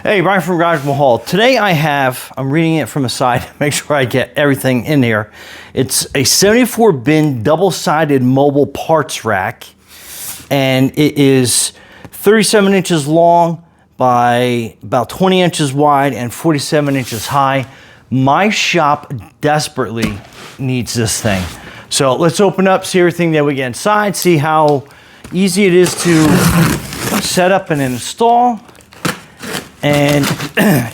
Hey, Brian from Garage Mahal. Today I'm reading it from the side, make sure I get everything in here. It's a 74 bin double-sided mobile parts rack, and it is 37 inches long by about 20 inches wide and 47 inches high. My shop desperately needs this thing. So let's open up, see everything that we get inside, see how easy it is to set up and install. And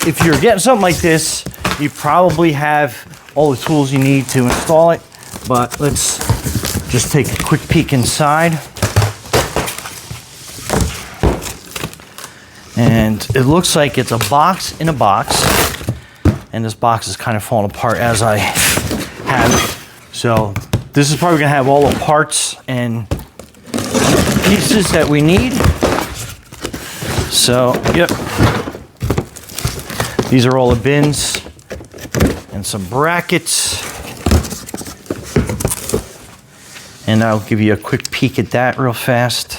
if you're getting something like this, you probably have all the tools you need to install it. But let's just take a quick peek inside. And it looks like it's a box in a box. And this box is kind of falling apart as I have it. So this is probably gonna have all the parts and pieces that we need. So, yep. These are all the bins and some brackets. And I'll give you a quick peek at that real fast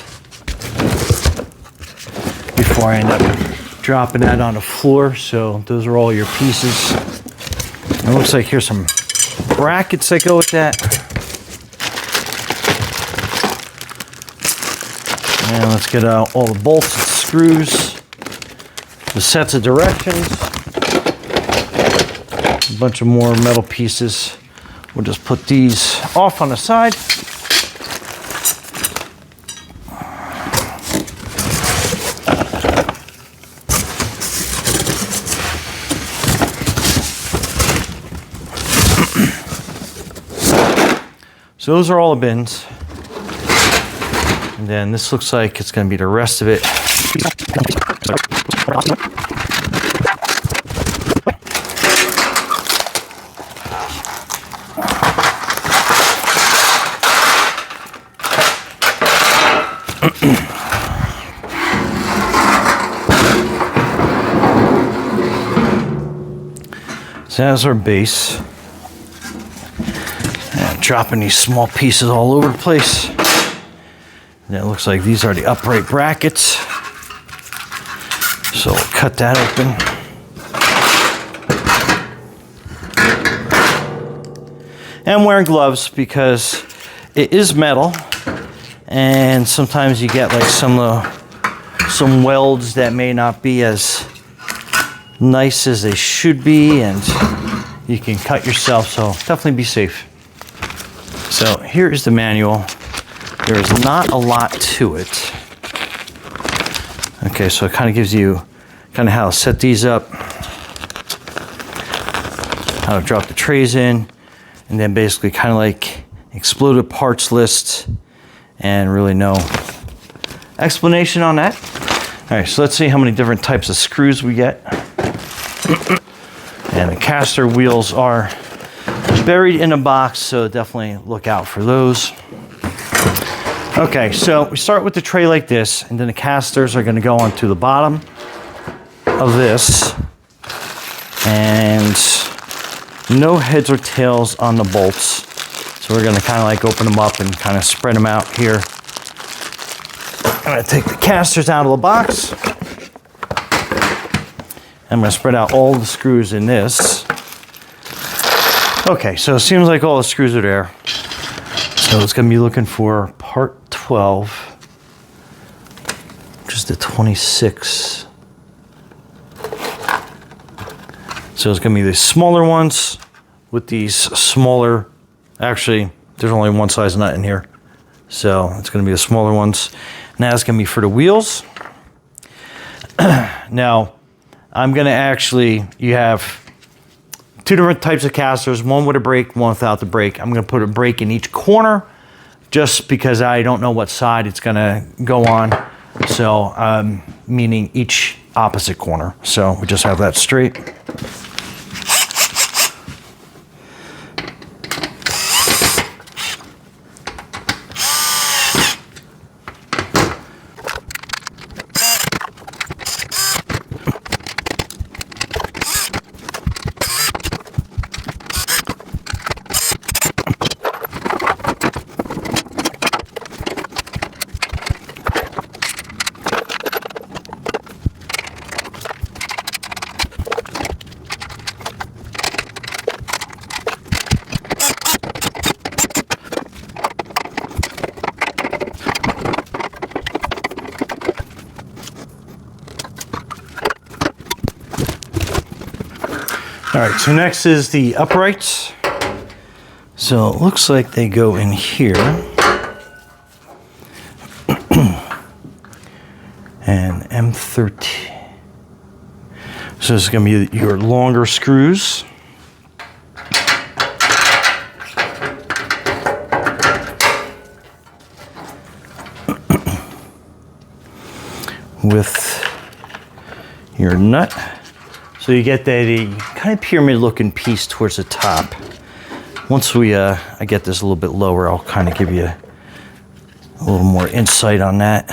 before I end up dropping that on the floor. So those are all your pieces. It looks like here's some brackets that go with that. And let's get out all the bolts and screws, the sets of directions. A bunch of more metal pieces. We'll just put these off on the side. So those are all the bins. And then this looks like it's going to be the rest of it. So that's our base. And dropping these small pieces all over the place. And it looks like these are the upright brackets. So we'll cut that open. And I'm wearing gloves because it is metal. And sometimes you get like some welds that may not be as nice as they should be, and you can cut yourself, so definitely be safe. So here is the manual. There is not a lot to it. Okay, so it kind of gives you kind of how to set these up, how to drop the trays in, and then basically kind of like exploded parts list, and really no explanation on that. All right, so let's see how many different types of screws we get. And the caster wheels are buried in a box, so definitely look out for those. Okay, so we start with the tray like this, and then the casters are going to go onto the bottom of this. And no heads or tails on the bolts. So we're going to kind of like open them up and kind of spread them out here. I'm going to take the casters out of the box. I'm going to spread out all the screws in this. Okay, so it seems like all the screws are there. So it's going to be looking for part 12, which is the 26. So it's going to be the smaller ones with these smaller, actually, there's only one size nut in here. So it's going to be the smaller ones. Now it's going to be for the wheels. Now, I'm going to actually, you have two different types of casters, one with a brake, one without the brake. I'm going to put a brake in each corner just because I don't know what side it's going to go on. So, meaning each opposite corner. So we just have that straight. All right, so next is the uprights. So it looks like they go in here. And M13. So this is going to be your longer screws. With your nut. So you get that kind of pyramid looking piece towards the top. Once I get this a little bit lower, I'll kind of give you a little more insight on that.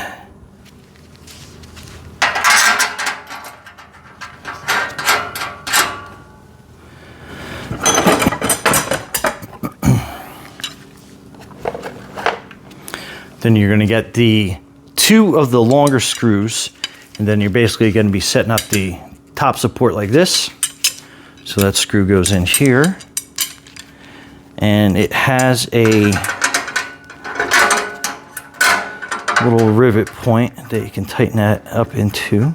Then you're going to get the 2 of the longer screws, and then you're basically going to be setting up the top support like this. So that screw goes in here, and it has a little rivet point that you can tighten that up into.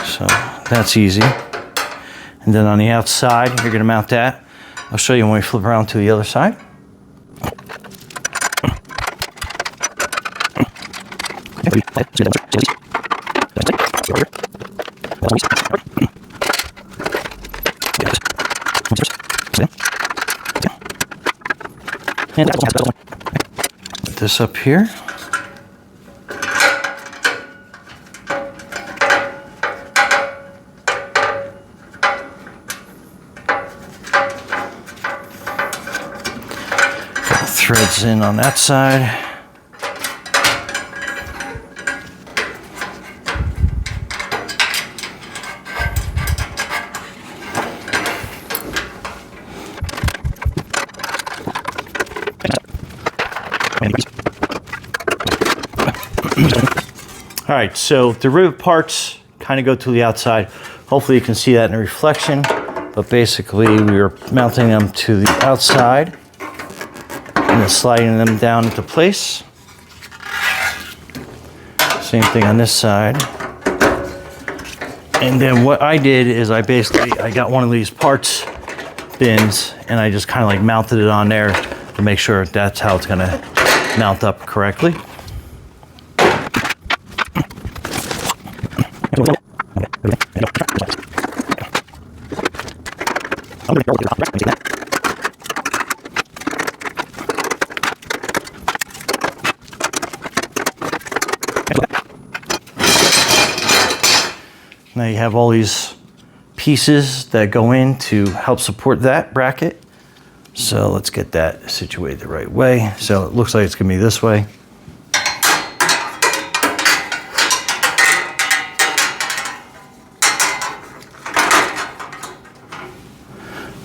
So that's easy. And then on the outside, you're going to mount that. I'll show you when we flip around to the other side. Put this up here. Got threads in on that side. All right, so the rivet parts kind of go to the outside. Hopefully you can see that in the reflection, but basically we are mounting them to the outside and then sliding them down into place. Same thing on this side. And then what I did is I got one of these parts bins and I just kind of like mounted it on there to make sure that's how it's gonna mount up correctly. Now you have all these pieces that go in to help support that bracket. So let's get that situated the right way. So it looks like it's gonna be this way.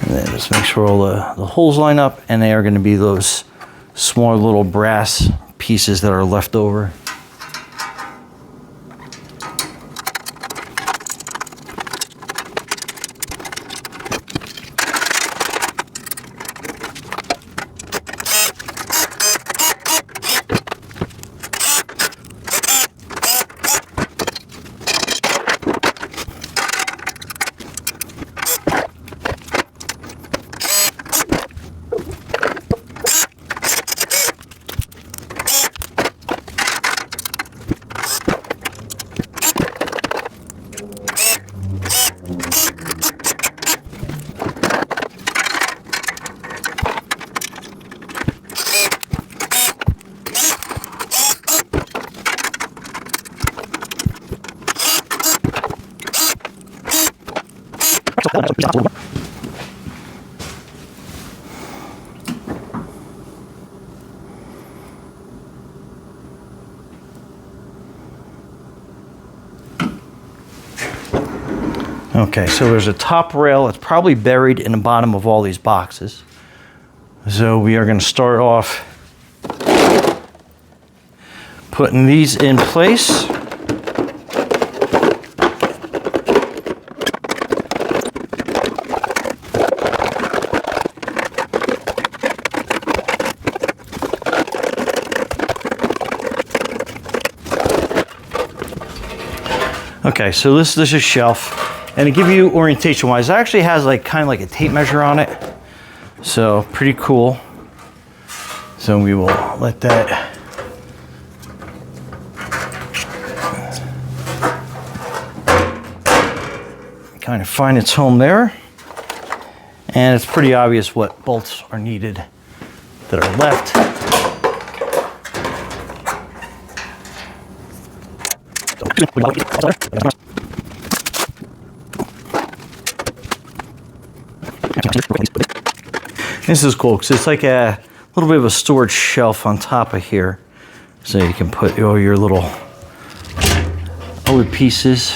And then just make sure all the holes line up, and they are gonna be those small little brass pieces that are left over. Okay, so there's a top rail that's probably buried in the bottom of all these boxes. So we are going to start off putting these in place. Okay, so this is shelf, and to give you orientation wise, it actually has like kind of like a tape measure on it, so pretty cool. So we will let that kind of find its home there, and it's pretty obvious what bolts are needed that are left. This is cool because it's like a little bit of a storage shelf on top of here, so you can put all your little other pieces.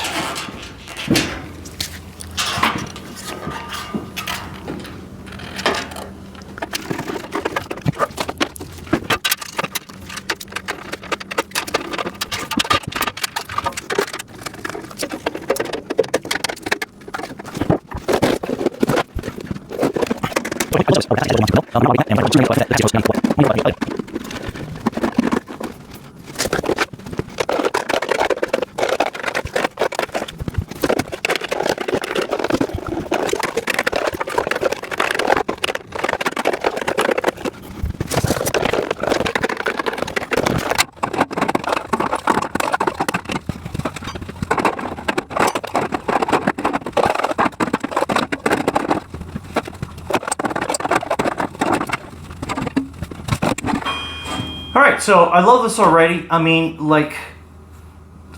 All right, so I love this already. I mean, like,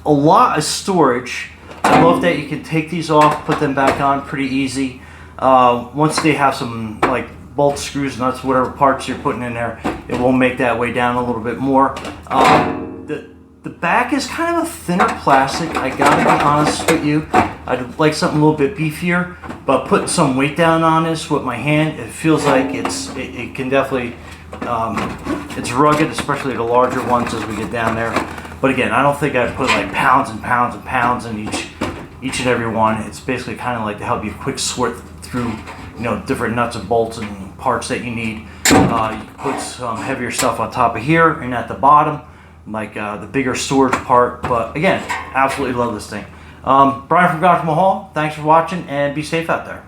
a lot of storage. I love that you can take these off, put them back on pretty easy. Once they have some, like, bolts, screws, nuts, whatever parts you're putting in there, it will make that way down a little bit more. The back is kind of a thinner plastic. I gotta be honest with you. I'd like something a little bit beefier, but putting some weight down on this with my hand, it feels like it can definitely, it's rugged, especially the larger ones as we get down there. But again, I don't think I'd put like pounds and pounds and pounds in each and every one. It's basically kind of like to help you quick sort through, different nuts and bolts and parts that you need. You can put some heavier stuff on top of here and at the bottom, like the bigger storage part. But again, absolutely love this thing. Brian from Garage Mahal, thanks for watching and be safe out there.